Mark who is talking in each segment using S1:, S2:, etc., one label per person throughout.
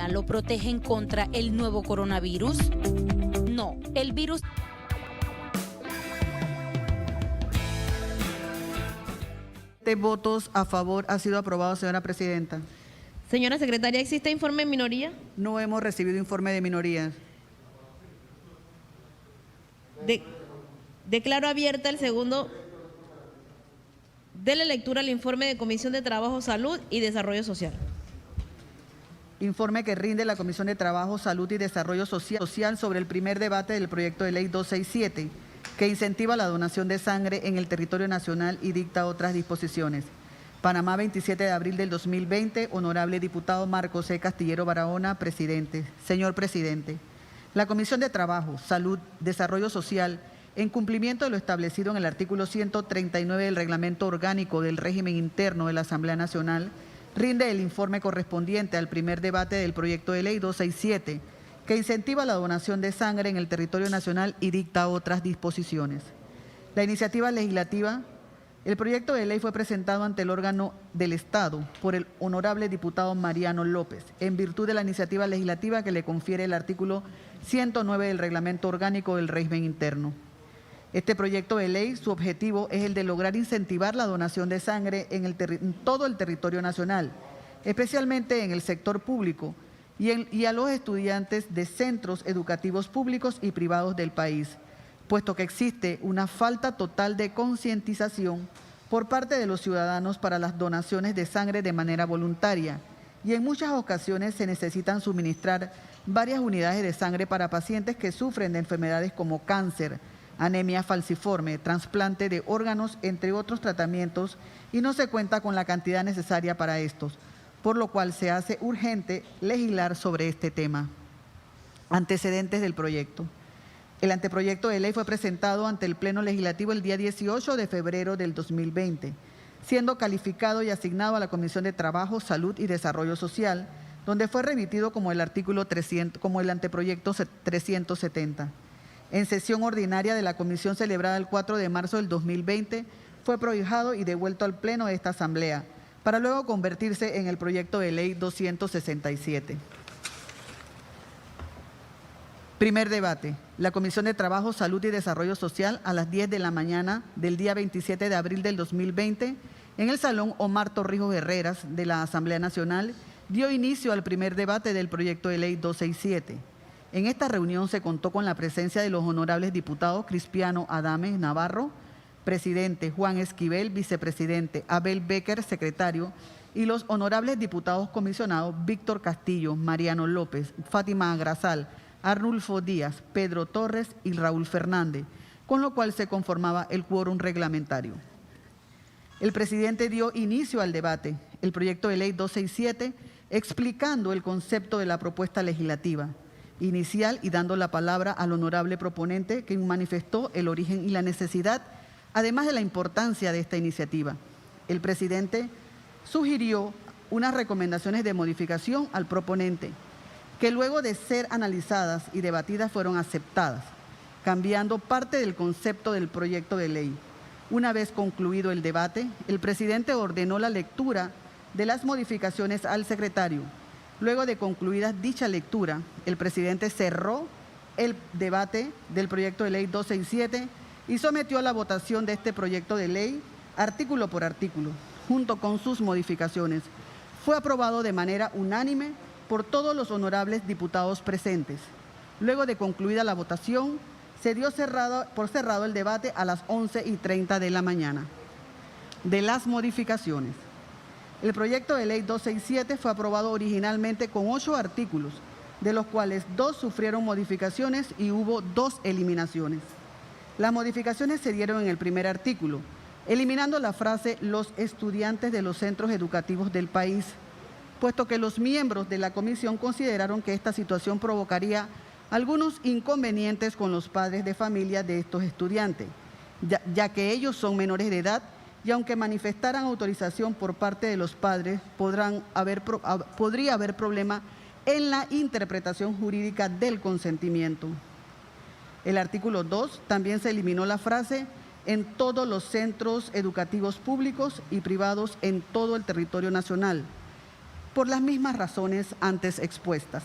S1: lo protegen contra el nuevo coronavirus? No, el virus...
S2: Votos a favor. Ha sido aprobado, señora presidenta.
S3: Señora secretaria, ¿existe informe de minoría?
S2: No hemos recibido informe de minorías.
S3: Declaro abierta el segundo. Dele lectura al informe de Comisión de Trabajo, Salud y Desarrollo Social.
S2: Informe que rinde la Comisión de Trabajo, Salud y Desarrollo Social sobre el primer debate del proyecto de ley 267, que incentiva la donación de sangre en el territorio nacional y dicta otras disposiciones. Panamá, 27 de abril del 2020. Honorable diputado Marcos C. Castillero Barahona, presidente. Señor presidente, la Comisión de Trabajo, Salud, Desarrollo Social, en cumplimiento de lo establecido en el artículo 139 del Reglamento Orgánico del Régimen Interno de la Asamblea Nacional, rinde el informe correspondiente al primer debate del proyecto de ley 267, que incentiva la donación de sangre en el territorio nacional y dicta otras disposiciones. La iniciativa legislativa, el proyecto de ley fue presentado ante el órgano del Estado por el honorable diputado Mariano López, en virtud de la iniciativa legislativa que le confiere el artículo 109 del Reglamento Orgánico del Régimen Interno. Este proyecto de ley, su objetivo es el de lograr incentivar la donación de sangre en todo el territorio nacional, especialmente en el sector público y a los estudiantes de centros educativos públicos y privados del país, puesto que existe una falta total de concientización por parte de los ciudadanos para las donaciones de sangre de manera voluntaria, y en muchas ocasiones se necesitan suministrar varias unidades de sangre para pacientes que sufren de enfermedades como cáncer, anemia falciforme, trasplante de órganos, entre otros tratamientos, y no se cuenta con la cantidad necesaria para estos, por lo cual se hace urgente legislar sobre este tema. Antecedentes del proyecto. El anteproyecto de ley fue presentado ante el Pleno Legislativo el día 18 de febrero del 2020, siendo calificado y asignado a la Comisión de Trabajo, Salud y Desarrollo Social, donde fue remitido como el anteproyecto 370. En sesión ordinaria de la comisión celebrada el 4 de marzo del 2020, fue prohijado y devuelto al Pleno de esta Asamblea, para luego convertirse en el proyecto de ley 267. Primer debate. La Comisión de Trabajo, Salud y Desarrollo Social, a las 10 de la mañana del día 27 de abril del 2020, en el Salón Omar Torrijos Herreras de la Asamblea Nacional, dio inicio al primer debate del proyecto de ley 267. En esta reunión se contó con la presencia de los honorables diputados Cristiano Adames Navarro, presidente, Juan Esquivel, vicepresidente, Abel Becker, secretario, y los honorables diputados comisionados Víctor Castillo, Mariano López, Fátima Agrasal, Arnulfo Díaz, Pedro Torres y Raúl Fernández, con lo cual se conformaba el quórum reglamentario. El presidente dio inicio al debate, el proyecto de ley 267, explicando el concepto de la propuesta legislativa inicial y dando la palabra al honorable proponente, quien manifestó el origen y la necesidad, además de la importancia de esta iniciativa. El presidente sugirió unas recomendaciones de modificación al proponente, que luego de ser analizadas y debatidas fueron aceptadas, cambiando parte del concepto del proyecto de ley. Una vez concluido el debate, el presidente ordenó la lectura de las modificaciones al secretario. Luego de concluida dicha lectura, el presidente cerró el debate del proyecto de ley 267 y sometió a la votación de este proyecto de ley artículo por artículo, junto con sus modificaciones. Fue aprobado de manera unánime por todos los honorables diputados presentes. Luego de concluida la votación, se dio por cerrado el debate a las 11:30 de la mañana. De las modificaciones. El proyecto de ley 267 fue aprobado originalmente con 8 artículos, de los cuales 2 sufrieron modificaciones y hubo 2 eliminaciones. Las modificaciones se dieron en el primer artículo, eliminando la frase «los estudiantes de los centros educativos del país», puesto que los miembros de la comisión consideraron que esta situación provocaría algunos inconvenientes con los padres de familia de estos estudiantes, ya que ellos son menores de edad y aunque manifestaran autorización por parte de los padres, podría haber problema en la interpretación jurídica del consentimiento. El artículo 2 también se eliminó la frase «en todos los centros educativos públicos y privados en todo el territorio nacional», por las mismas razones antes expuestas.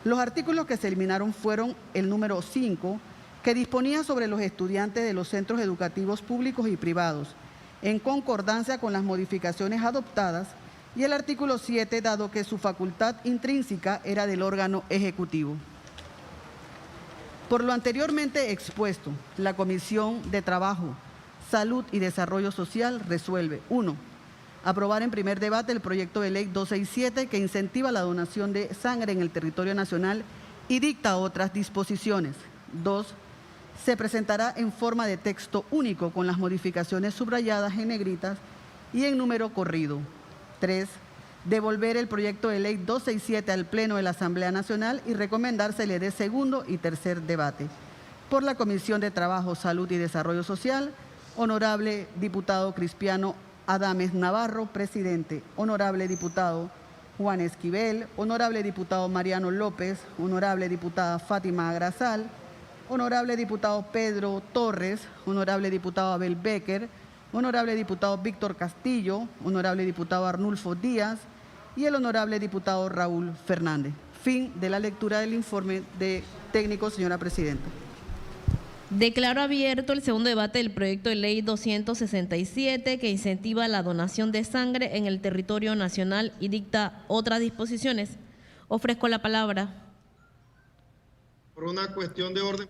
S2: Los artículos que se eliminaron fueron el número 5, que disponía sobre los estudiantes de los centros educativos públicos y privados, en concordancia con las modificaciones adoptadas, y el artículo 7, dado que su facultad intrínseca era del órgano ejecutivo. Por lo anteriormente expuesto, la Comisión de Trabajo, Salud y Desarrollo Social resuelve: 1. Aprobar en primer debate el proyecto de ley 267 que incentiva la donación de sangre en el territorio nacional y dicta otras disposiciones. 2. Se presentará en forma de texto único con las modificaciones subrayadas en negritas y en número corrido. 3. Devolver el proyecto de ley 267 al Pleno de la Asamblea Nacional y recomendar se le dé segundo y tercer debate. Por la Comisión de Trabajo, Salud y Desarrollo Social, honorable diputado Cristiano Adames Navarro, presidente. Honorable diputado Juan Esquivel, honorable diputado Mariano López, honorable diputada Fátima Agrazal, honorable diputado Pedro Torres, honorable diputado Abel Becker, honorable diputado Víctor Castillo, honorable diputado Arnulfo Díaz y el honorable diputado Raúl Fernández. Fin de la lectura del informe de técnico, señora presidenta.
S3: Declaro abierto el segundo debate del proyecto de ley 267 que incentiva la donación de sangre en el territorio nacional y dicta otras disposiciones. Ofrezco la palabra.
S4: Por una cuestión de orden.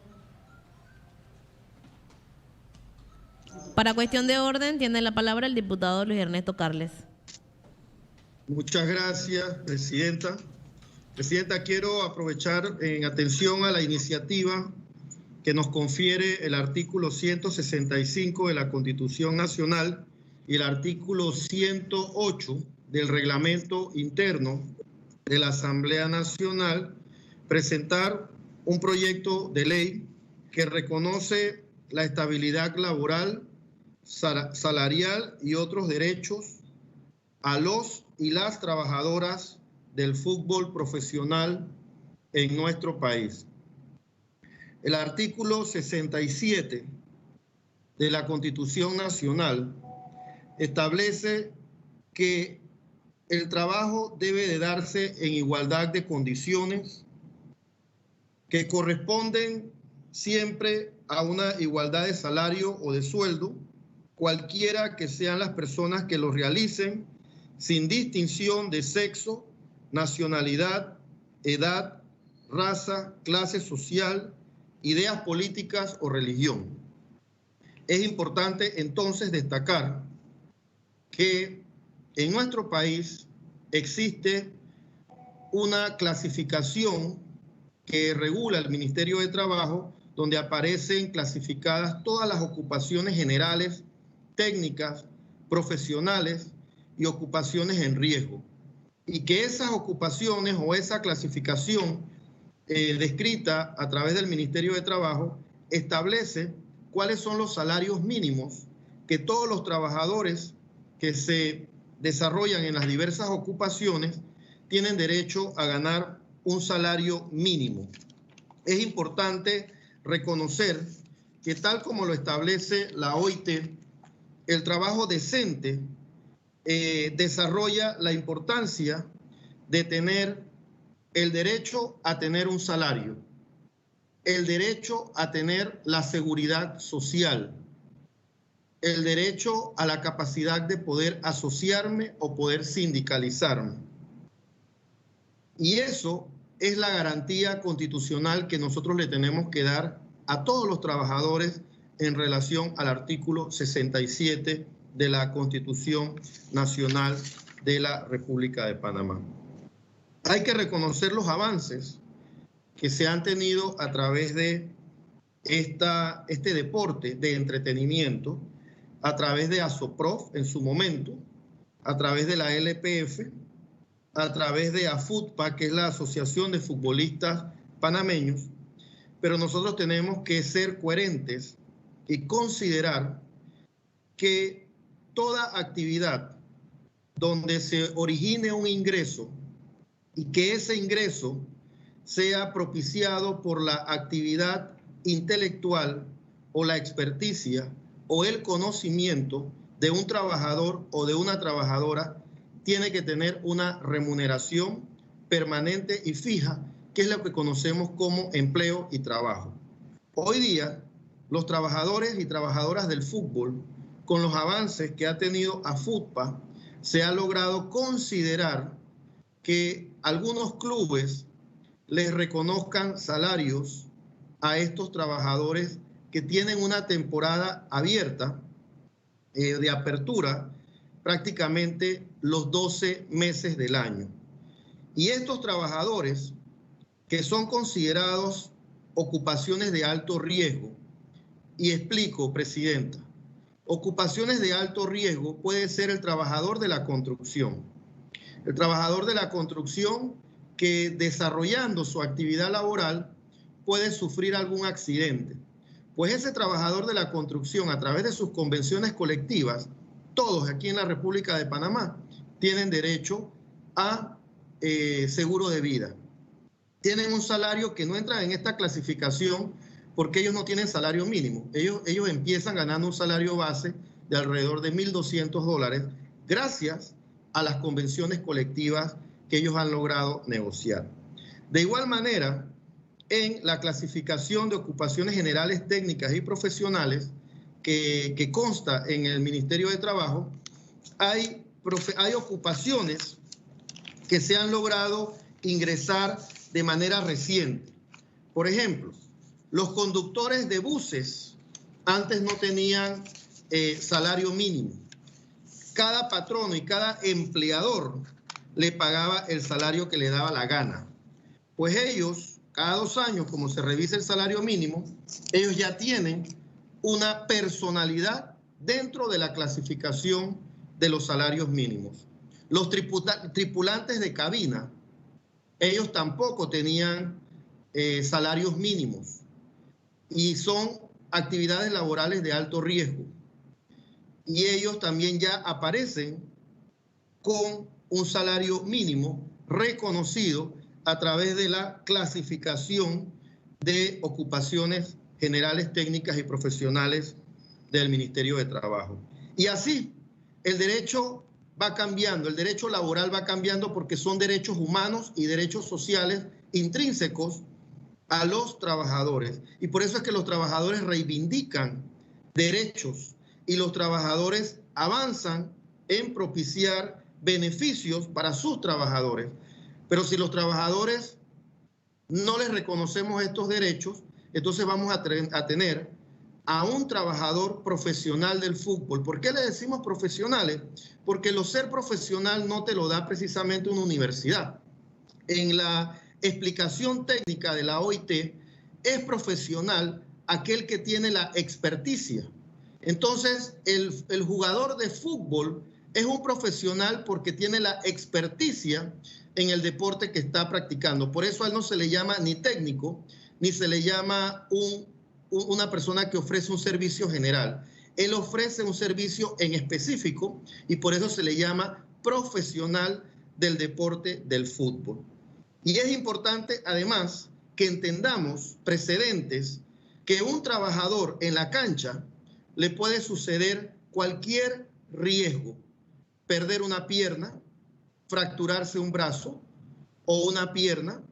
S3: Para cuestión de orden, tiene la palabra el diputado Luis Ernesto Carles.
S4: Muchas gracias, presidenta. Presidenta, quiero aprovechar en atención a la iniciativa que nos confiere el artículo 165 de la Constitución Nacional y el artículo 108 del Reglamento Interno de la Asamblea Nacional, presentar un proyecto de ley que reconoce la estabilidad laboral, salarial y otros derechos a los y las trabajadoras del fútbol profesional en nuestro país. El artículo 67 de la Constitución Nacional establece que el trabajo debe de darse en igualdad de condiciones que corresponden siempre a una igualdad de salario o de sueldo, cualquiera que sean las personas que lo realicen, sin distinción de sexo, nacionalidad, edad, raza, clase social, ideas políticas o religión. Es importante entonces destacar que en nuestro país existe una clasificación que regula el Ministerio de Trabajo, donde aparecen clasificadas todas las ocupaciones generales, técnicas, profesionales y ocupaciones en riesgo. Y que esas ocupaciones o esa clasificación descrita a través del Ministerio de Trabajo establece cuáles son los salarios mínimos que todos los trabajadores que se desarrollan en las diversas ocupaciones tienen derecho a ganar un salario mínimo. Es importante reconocer que, tal como lo establece la OIT, el trabajo decente desarrolla la importancia de tener el derecho a tener un salario, el derecho a tener la seguridad social, el derecho a la capacidad de poder asociarme o poder sindicalizarme. Y eso es la garantía constitucional que nosotros le tenemos que dar a todos los trabajadores en relación al artículo 67 de la Constitución Nacional de la República de Panamá. Hay que reconocer los avances que se han tenido a través de este deporte de entretenimiento, a través de ASOPROF en su momento, a través de la LPF, a través de AFUTPA, que es la Asociación de Futbolistas Panameños, pero nosotros tenemos que ser coherentes y considerar que toda actividad donde se origine un ingreso y que ese ingreso sea propiciado por la actividad intelectual o la experticia o el conocimiento de un trabajador o de una trabajadora, tiene que tener una remuneración permanente y fija, que es lo que conocemos como empleo y trabajo. Hoy día, los trabajadores y trabajadoras del fútbol, con los avances que ha tenido AFUTPA, se ha logrado considerar que algunos clubes les reconozcan salarios a estos trabajadores que tienen una temporada abierta de apertura prácticamente los 12 meses del año. Y estos trabajadores que son considerados ocupaciones de alto riesgo, y explico, Presidenta, ocupaciones de alto riesgo puede ser el trabajador de la construcción. El trabajador de la construcción que desarrollando su actividad laboral puede sufrir algún accidente. Pues ese trabajador de la construcción, a través de sus convenciones colectivas, todos aquí en la República de Panamá tienen derecho a seguro de vida. Tienen un salario que no entra en esta clasificación porque ellos no tienen salario mínimo. Ellos empiezan ganando un salario base de alrededor de $1.200 gracias a las convenciones colectivas que ellos han logrado negociar. De igual manera, en la clasificación de ocupaciones generales, técnicas y profesionales que consta en el Ministerio de Trabajo, hay ocupaciones que se han logrado ingresar de manera reciente. Por ejemplo, los conductores de buses antes no tenían salario mínimo. Cada patrono y cada empleador le pagaba el salario que le daba la gana. Pues ellos, cada 2 años, como se revisa el salario mínimo, ellos ya tienen una personalidad dentro de la clasificación de los salarios mínimos. Los tripulantes de cabina, ellos tampoco tenían salarios mínimos y son actividades laborales de alto riesgo. Y ellos también ya aparecen con un salario mínimo reconocido a través de la clasificación de ocupaciones generales, técnicas y profesionales del Ministerio de Trabajo. Y así, el derecho va cambiando, el derecho laboral va cambiando porque son derechos humanos y derechos sociales intrínsecos a los trabajadores. Y por eso es que los trabajadores reivindican derechos y los trabajadores avanzan en propiciar beneficios para sus trabajadores. Pero si los trabajadores no les reconocemos estos derechos, entonces vamos a tener a un trabajador profesional del fútbol. ¿Por qué le decimos profesionales? Porque lo ser profesional no te lo da precisamente una universidad. En la explicación técnica de la OIT, es profesional aquel que tiene la experticia. Entonces, el jugador de fútbol es un profesional porque tiene la experticia en el deporte que está practicando. Por eso a él no se le llama ni técnico, ni se le llama una persona que ofrece un servicio general. Él ofrece un servicio en específico y por eso se le llama profesional del deporte del fútbol. Y es importante, además, que entendamos precedentes que un trabajador en la cancha le puede suceder cualquier riesgo, perder una pierna, fracturarse un brazo o una pierna,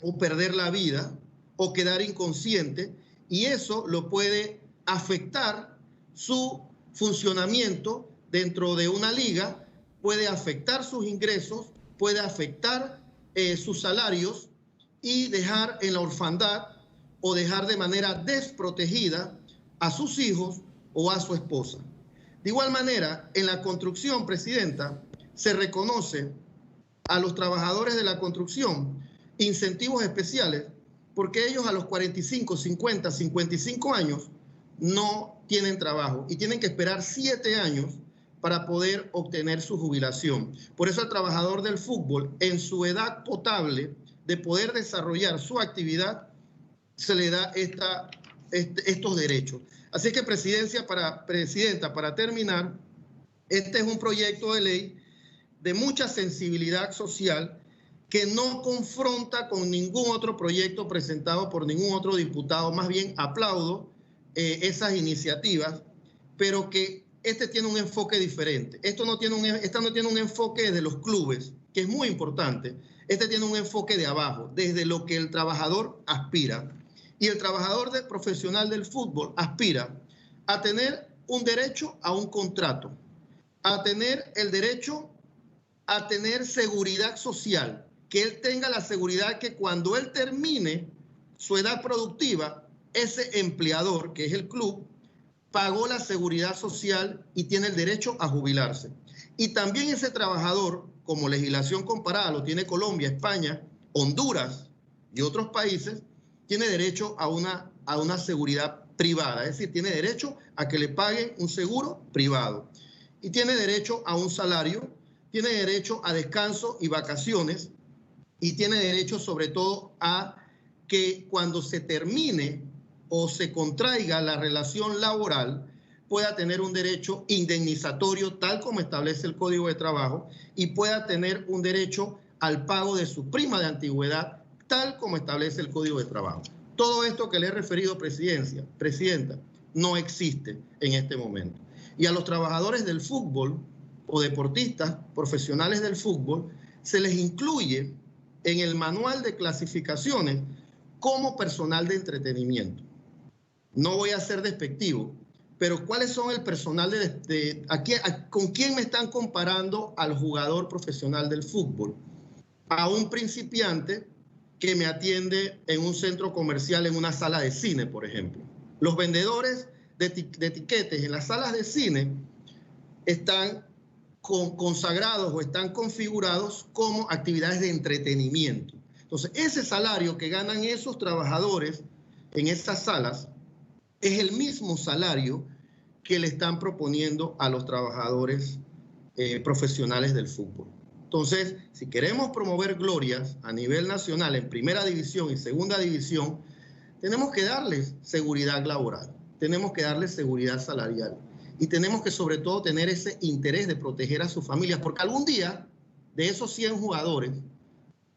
S4: o perder la vida, o quedar inconsciente, y eso lo puede afectar su funcionamiento dentro de una liga, puede afectar sus ingresos, puede afectar sus salarios y dejar en la orfandad o dejar de manera desprotegida a sus hijos o a su esposa. De igual manera, en la construcción, Presidenta, se reconoce a los trabajadores de la construcción incentivos especiales porque ellos a los 45, 50, 55 años no tienen trabajo y tienen que esperar 7 años para poder obtener su jubilación. Por eso al trabajador del fútbol, en su edad potable de poder desarrollar su actividad, se le da estos derechos. Así que, Presidenta, para terminar, este es un proyecto de ley de mucha sensibilidad social que no confronta con ningún otro proyecto presentado por ningún otro diputado. Más bien aplaudo esas iniciativas, pero que este tiene un enfoque diferente. Esta no tiene un enfoque desde los clubes, que es muy importante. Este tiene un enfoque de abajo, desde lo que el trabajador aspira. Y el trabajador profesional del fútbol aspira a tener un derecho a un contrato, a tener el derecho a tener seguridad social, que él tenga la seguridad que cuando él termine su edad productiva, ese empleador, que es el club, pagó la seguridad social y tiene el derecho a jubilarse. Y también ese trabajador, como legislación comparada, lo tiene Colombia, España, Honduras y otros países, tiene derecho a una seguridad privada, es decir, tiene derecho a que le paguen un seguro privado. Y tiene derecho a un salario, tiene derecho a descanso y vacaciones, y tiene derecho sobre todo a que cuando se termine o se contraiga la relación laboral, pueda tener un derecho indemnizatorio tal como establece el Código de Trabajo y pueda tener un derecho al pago de su prima de antigüedad tal como establece el Código de Trabajo. Todo esto que le he referido, Presidenta, no existe en este momento. Y a los trabajadores del fútbol o deportistas profesionales del fútbol se les incluye en el manual de clasificaciones como personal de entretenimiento. No voy a ser despectivo, pero ¿cuáles son el personal con quién me están comparando al jugador profesional del fútbol? A un principiante que me atiende en un centro comercial, en una sala de cine, por ejemplo. Los vendedores de etiquetes en las salas de cine están consagrados o están configurados como actividades de entretenimiento. Entonces, ese salario que ganan esos trabajadores en esas salas es el mismo salario que le están proponiendo a los trabajadores profesionales del fútbol. Entonces, si queremos promover glorias a nivel nacional en primera división y segunda división, tenemos que darles seguridad laboral, tenemos que darles seguridad salarial y tenemos que sobre todo tener ese interés de proteger a sus familias, porque algún día de esos 100 jugadores,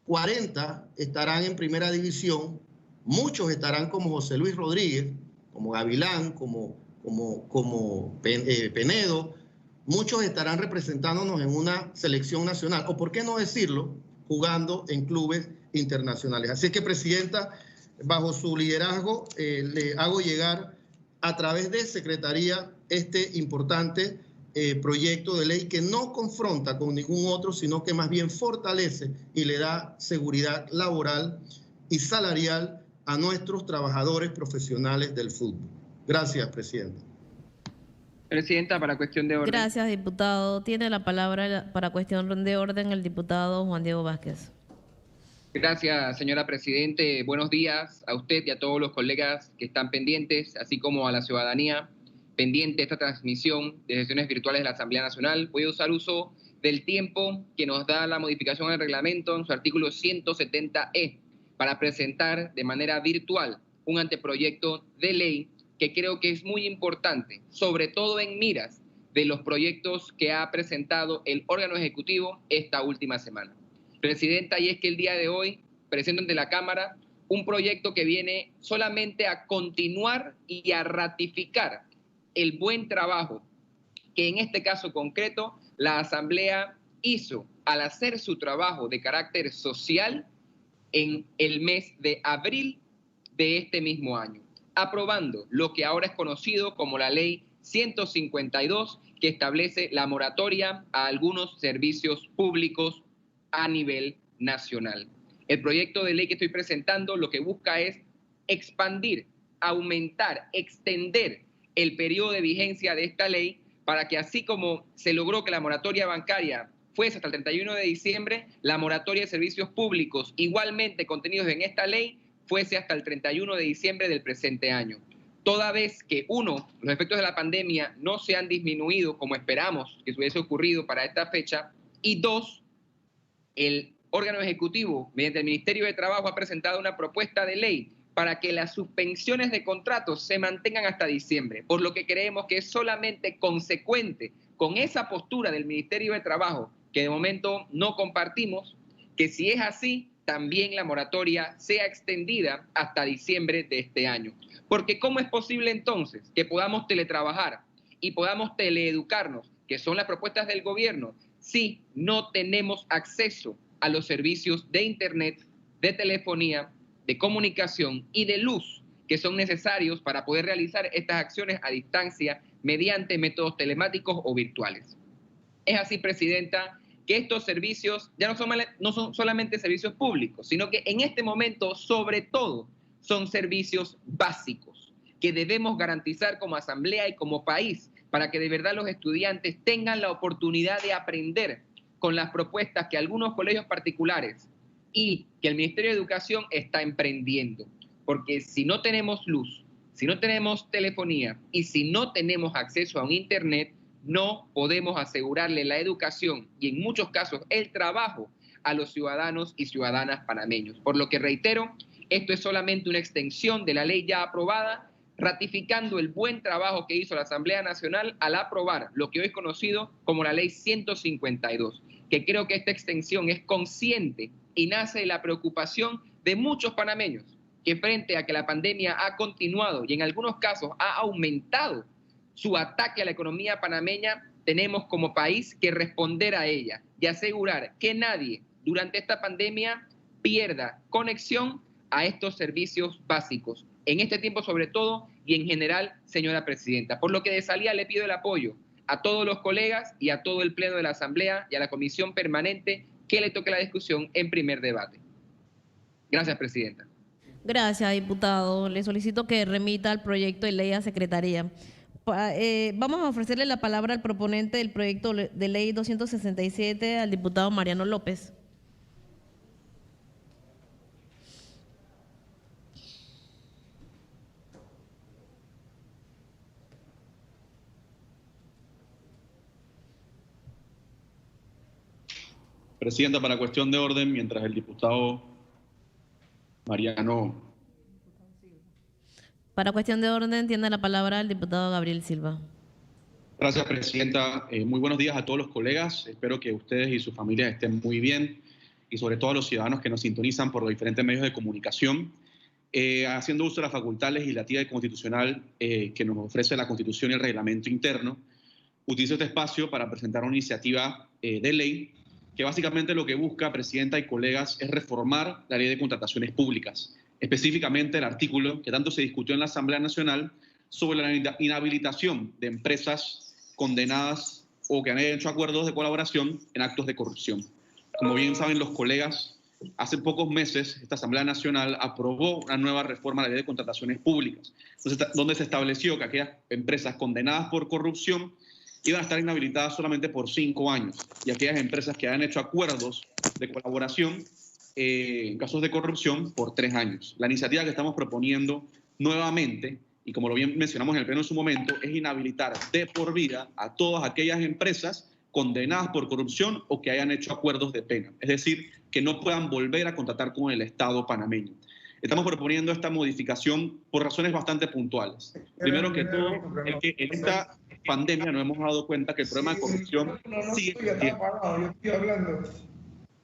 S4: 40 estarán en primera división, muchos estarán como José Luis Rodríguez, como Gavilán, como Penedo, muchos estarán representándonos en una selección nacional, o por qué no decirlo, jugando en clubes internacionales. Así que, Presidenta, bajo su liderazgo, le hago llegar a través de Secretaría este importante proyecto de ley que no confronta con ningún otro, sino que más bien fortalece y le da seguridad laboral y salarial a nuestros trabajadores profesionales del fútbol. Gracias, Presidenta.
S5: Presidenta, para cuestión de orden.
S3: Gracias, diputado. Tiene la palabra para cuestión de orden el diputado Juan Diego Vázquez.
S5: Gracias, señora Presidente. Buenos días a usted y a todos los colegas que están pendientes, así como a la ciudadanía pendiente de esta transmisión de sesiones virtuales de la Asamblea Nacional. Voy a usar uso del tiempo que nos da la modificación al reglamento en su artículo 170E para presentar de manera virtual un anteproyecto de ley que creo que es muy importante, sobre todo en miras de los proyectos que ha presentado el órgano ejecutivo esta última semana. Presidenta, y es que el día de hoy presento ante la Cámara un proyecto que viene solamente a continuar y a ratificar el buen trabajo que en este caso concreto la Asamblea hizo al hacer su trabajo de carácter social en el mes de abril de este mismo año, aprobando lo que ahora es conocido como la Ley 152, que establece la moratoria a algunos servicios públicos a nivel nacional. El proyecto de ley que estoy presentando lo que busca es expandir, aumentar, extender el periodo de vigencia de esta ley para que así como se logró que la moratoria bancaria fuese hasta el 31 de diciembre, la moratoria de servicios públicos igualmente contenidos en esta ley fuese hasta el 31 de diciembre del presente año. Toda vez que, uno, los efectos de la pandemia no se han disminuido como esperamos que hubiese ocurrido para esta fecha, y dos, el órgano ejecutivo, mediante el Ministerio de Trabajo, ha presentado una propuesta de ley para que las suspensiones de contratos se mantengan hasta diciembre, por lo que creemos que es solamente consecuente con esa postura del Ministerio de Trabajo, que de momento no compartimos, que si es así, también la moratoria sea extendida hasta diciembre de este año. Porque ¿cómo es posible entonces que podamos teletrabajar y podamos teleeducarnos, que son las propuestas del gobierno, si no tenemos acceso a los servicios de Internet, de telefonía, de comunicación y de luz que son necesarios para poder realizar estas acciones a distancia mediante métodos telemáticos o virtuales. Es así, Presidenta, que estos servicios ya no son solamente servicios públicos, sino que en este momento, sobre todo, son servicios básicos que debemos garantizar como Asamblea y como país para que de verdad los estudiantes tengan la oportunidad de aprender con las propuestas que algunos colegios particulares y que el Ministerio de Educación está emprendiendo. Porque si no tenemos luz, si no tenemos telefonía y si no tenemos acceso a un Internet, no podemos asegurarle la educación y en muchos casos el trabajo a los ciudadanos y ciudadanas panameños. Por lo que reitero, esto es solamente una extensión de la ley ya aprobada, ratificando el buen trabajo que hizo la Asamblea Nacional al aprobar lo que hoy es conocido como la Ley 152, que creo que esta extensión es consciente y nace de la preocupación de muchos panameños, que frente a que la pandemia ha continuado y en algunos casos ha aumentado su ataque a la economía panameña, tenemos como país que responder a ella y asegurar que nadie durante esta pandemia pierda conexión a estos servicios básicos. En este tiempo sobre todo y en general, señora Presidenta. Por lo que de salida le pido el apoyo a todos los colegas y a todo el Pleno de la Asamblea y a la Comisión Permanente que le toque la discusión en primer debate. Gracias, Presidenta.
S3: Gracias, diputado. Le solicito que remita el proyecto de ley a Secretaría. Vamos a ofrecerle la palabra al proponente del proyecto de ley 267, al diputado Mariano López.
S6: Presidenta, para cuestión de orden, mientras el diputado Mariano.
S3: Para cuestión de orden, tiene la palabra el diputado Gabriel Silva.
S6: Gracias, Presidenta. Muy buenos días a todos los colegas. Espero que ustedes y sus familias estén muy bien y sobre todo a los ciudadanos que nos sintonizan por los diferentes medios de comunicación. Haciendo uso de la facultad legislativa y constitucional que nos ofrece la Constitución y el reglamento interno, utilizo este espacio para presentar una iniciativa de ley que básicamente lo que busca, Presidenta y colegas, es reformar la ley de contrataciones públicas, específicamente el artículo que tanto se discutió en la Asamblea Nacional sobre la inhabilitación de empresas condenadas o que han hecho acuerdos de colaboración en actos de corrupción. Como bien saben los colegas, hace pocos meses esta Asamblea Nacional aprobó una nueva reforma a la ley de contrataciones públicas, donde se estableció que aquellas empresas condenadas por corrupción iban a estar inhabilitadas solamente por 5 años y aquellas empresas que hayan hecho acuerdos de colaboración en casos de corrupción por 3 años. La iniciativa que estamos proponiendo nuevamente, y como lo bien mencionamos en el pleno en su momento, es inhabilitar de por vida a todas aquellas empresas condenadas por corrupción o que hayan hecho acuerdos de pena, es decir, que no puedan volver a contratar con el Estado panameño. Estamos proponiendo esta modificación por razones bastante puntuales. Primero que todo, en esta pandemia nos hemos dado cuenta que el problema de corrupción sigue existiendo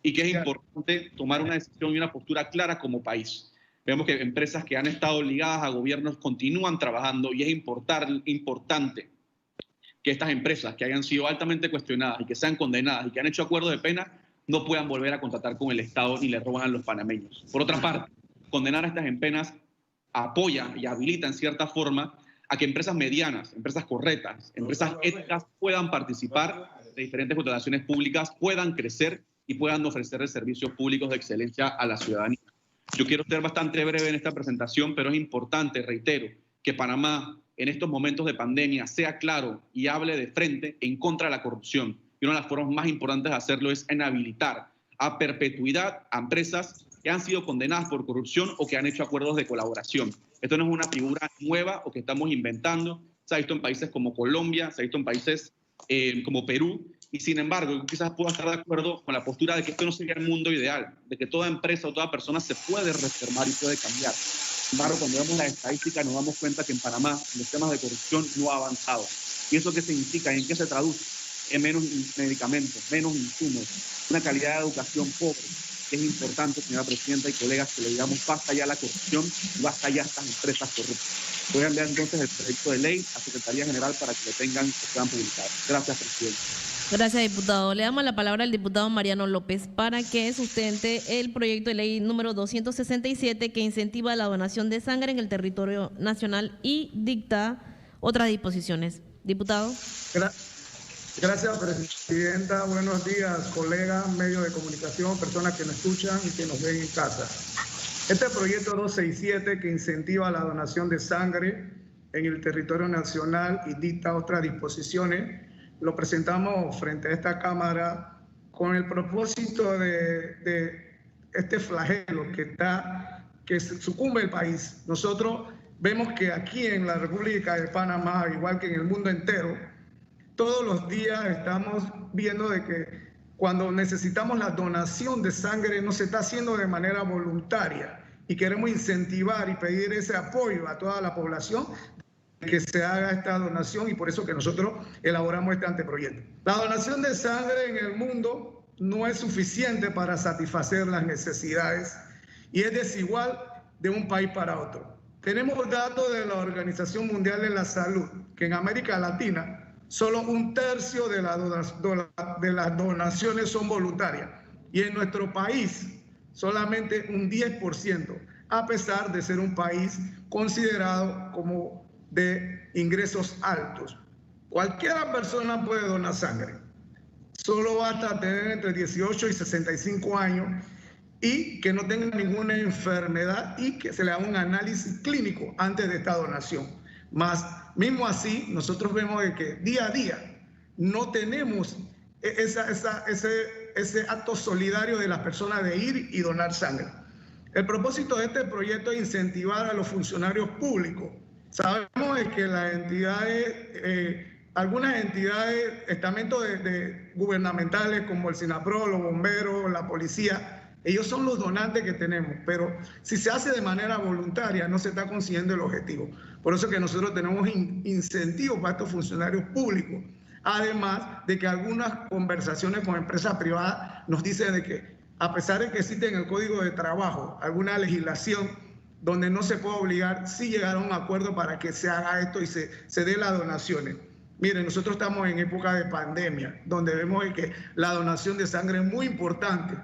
S6: y que es importante tomar una decisión y una postura clara como país. Vemos que empresas que han estado ligadas a gobiernos continúan trabajando y es importante que estas empresas que hayan sido altamente cuestionadas y que sean condenadas y que han hecho acuerdos de pena no puedan volver a contratar con el Estado ni le roban a los panameños. Por otra parte, condenar a estas empresas apoya y habilita en cierta forma a que empresas medianas, empresas correctas, empresas éticas puedan participar de diferentes contrataciones públicas, puedan crecer y puedan ofrecer servicios públicos de excelencia a la ciudadanía. Yo quiero ser bastante breve en esta presentación, pero es importante, reitero, que Panamá en estos momentos de pandemia sea claro y hable de frente en contra de la corrupción. Y una de las formas más importantes de hacerlo es inhabilitar a perpetuidad a empresas que han sido condenadas por corrupción o que han hecho acuerdos de colaboración. Esto no es una figura nueva o que estamos inventando. Se ha visto en países como Colombia, se ha visto en países como Perú. Y sin embargo, yo quizás pueda estar de acuerdo con la postura de que esto no sería el mundo ideal, de que toda empresa o toda persona se puede reformar y puede cambiar. Sin embargo, cuando vemos las estadísticas nos damos cuenta que en Panamá los temas de corrupción no han avanzado. ¿Y eso qué significa? ¿En qué se traduce? En menos medicamentos, menos insumos, una calidad de educación pobre. Es importante, señora Presidenta y colegas, que le digamos basta ya la corrupción y basta ya estas empresas corruptas. Voy a enviar entonces el proyecto de ley a Secretaría General para que lo tengan, que puedan publicar. Gracias, presidente.
S3: Gracias, diputado. Le damos la palabra al diputado Mariano López para que sustente el proyecto de ley número 267 que incentiva la donación de sangre en el territorio nacional y dicta otras disposiciones. Diputado.
S7: Gracias, presidenta. Buenos días, colegas, medios de comunicación, personas que nos escuchan y que nos ven en casa. Este proyecto 267 que incentiva la donación de sangre en el territorio nacional y dicta otras disposiciones, lo presentamos frente a esta Cámara con el propósito de este flagelo que sucumbe el país. Nosotros vemos que aquí en la República de Panamá, igual que en el mundo entero, todos los días estamos viendo de que cuando necesitamos la donación de sangre no se está haciendo de manera voluntaria y queremos incentivar y pedir ese apoyo a toda la población que se haga esta donación y por eso que nosotros elaboramos este anteproyecto. La donación de sangre en el mundo no es suficiente para satisfacer las necesidades y es desigual de un país para otro. Tenemos datos de la Organización Mundial de la Salud que en América Latina solo 1/3 de las donaciones son voluntarias y en nuestro país solamente un 10%, a pesar de ser un país considerado como de ingresos altos. Cualquier persona puede donar sangre. Solo basta tener entre 18 y 65 años y que no tenga ninguna enfermedad y que se le haga un análisis clínico antes de esta donación. Más, mismo así, nosotros vemos que día a día no tenemos ese acto solidario de las personas de ir y donar sangre. El propósito de este proyecto es incentivar a los funcionarios públicos. Sabemos que las entidades, algunas entidades, estamentos gubernamentales como el SINAPRO, los bomberos, la policía, ellos son los donantes que tenemos, pero si se hace de manera voluntaria no se está consiguiendo el objetivo. Por eso que nosotros tenemos incentivos para estos funcionarios públicos. Además de que algunas conversaciones con empresas privadas nos dicen de que a pesar de que existe en el Código de Trabajo alguna legislación donde no se puede obligar, sí llegaron a un acuerdo para que se haga esto y se dé las donaciones. Miren, nosotros estamos en época de pandemia, donde vemos que la donación de sangre es muy importante.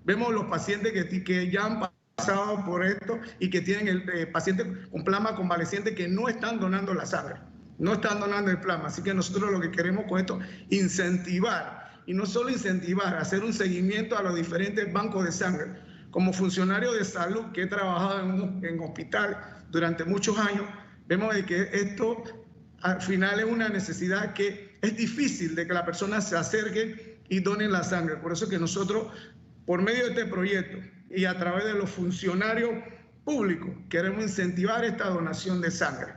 S7: Vemos los pacientes que ya han pasado por esto y que tienen el paciente con plasma convaleciente que no están donando la sangre, no están donando el plasma. Así que nosotros lo que queremos con esto, incentivar, y no solo incentivar, hacer un seguimiento a los diferentes bancos de sangre. Como funcionario de salud que he trabajado en hospital durante muchos años, vemos de que esto al final es una necesidad que es difícil de que la persona se acerque y done la sangre. Por eso que nosotros, por medio de este proyecto y a través de los funcionarios públicos, queremos incentivar esta donación de sangre.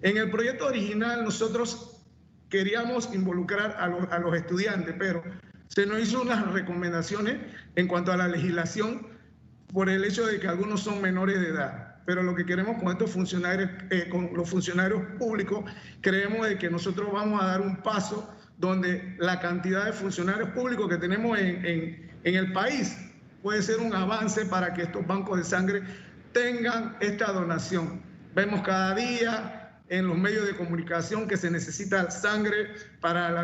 S7: En el proyecto original nosotros queríamos involucrar a los estudiantes, pero se nos hizo unas recomendaciones en cuanto a la legislación por el hecho de que algunos son menores de edad. Pero lo que queremos con estos funcionarios, con los funcionarios públicos, creemos de que nosotros vamos a dar un paso donde la cantidad de funcionarios públicos que tenemos en el país puede ser un avance para que estos bancos de sangre tengan esta donación. Vemos cada día en los medios de comunicación que se necesita sangre para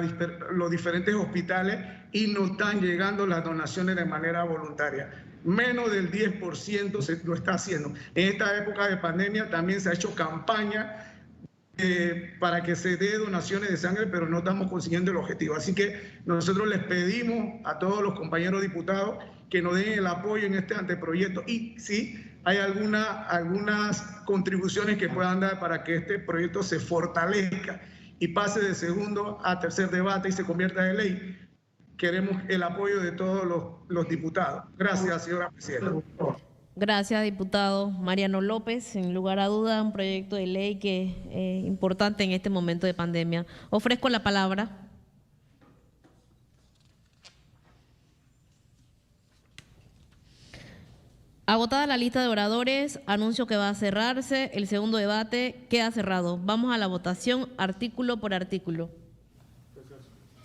S7: los diferentes hospitales y no están llegando las donaciones de manera voluntaria. Menos del 10% se lo está haciendo. En esta época de pandemia también se ha hecho campaña para que se dé donaciones de sangre, pero no estamos consiguiendo el objetivo. Así que nosotros les pedimos a todos los compañeros diputados que nos den el apoyo en este anteproyecto y sí, hay algunas contribuciones que puedan dar para que este proyecto se fortalezca y pase de segundo a tercer debate y se convierta en ley. Queremos el apoyo de todos los diputados. Gracias, señora presidenta.
S3: Gracias, diputado Mariano López. Sin lugar a duda, un proyecto de ley que es importante en este momento de pandemia. Ofrezco la palabra. Agotada la lista de oradores, anuncio que va a cerrarse. El segundo debate queda cerrado. Vamos a la votación artículo por artículo.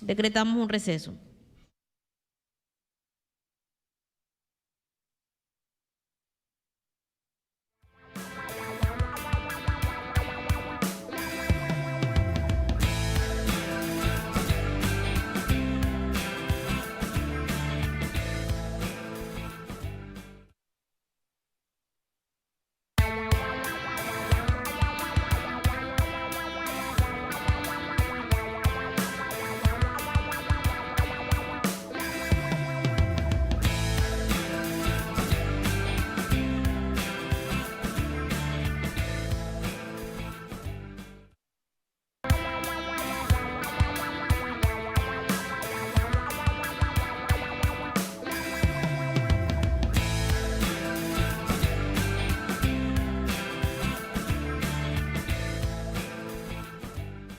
S3: Decretamos un receso.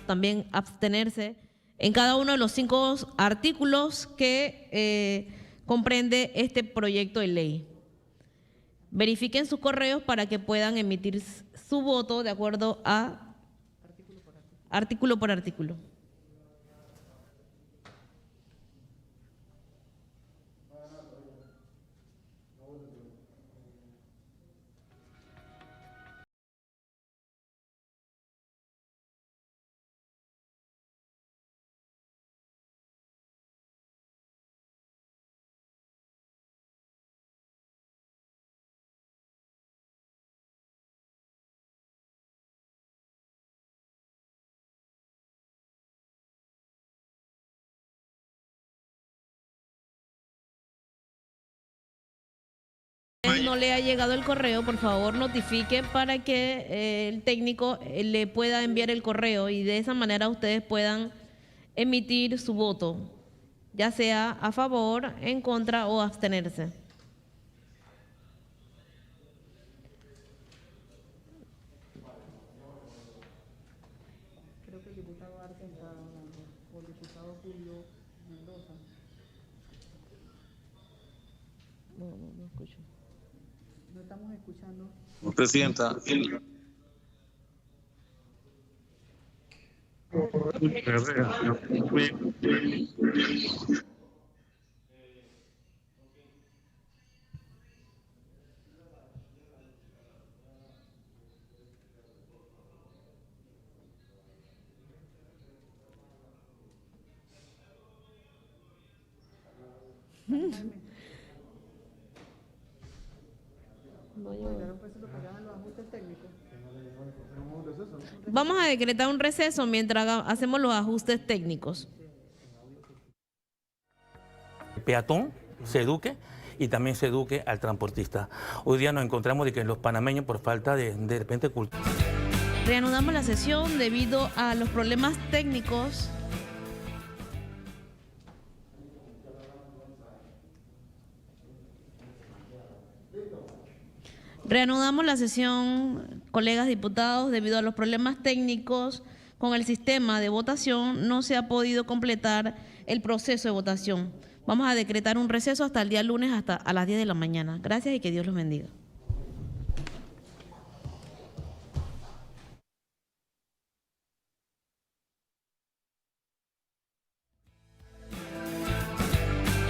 S3: también abstenerse en cada uno de los 5 artículos que comprende este proyecto de ley. Verifiquen sus correos para que puedan emitir su voto de acuerdo a artículo por artículo. No le ha llegado el correo, por favor notifique para que el técnico le pueda enviar el correo y de esa manera ustedes puedan emitir su voto, ya sea a favor, en contra o abstenerse.
S2: Creo que el diputado Arce está hablando, o el diputado Julio Mendoza.
S3: No escucho.
S2: No estamos escuchando.
S8: Presidenta.
S3: Vamos a decretar un receso mientras hacemos los ajustes técnicos.
S9: El peatón se eduque y también se eduque al transportista. Hoy día nos encontramos de que los panameños, por falta de repente cultura.
S3: Reanudamos la sesión debido a los problemas técnicos. Reanudamos la sesión, colegas diputados, debido a los problemas técnicos con el sistema de votación, no se ha podido completar el proceso de votación. Vamos a decretar un receso hasta el día lunes, hasta a las 10 de la mañana. Gracias y que Dios los bendiga.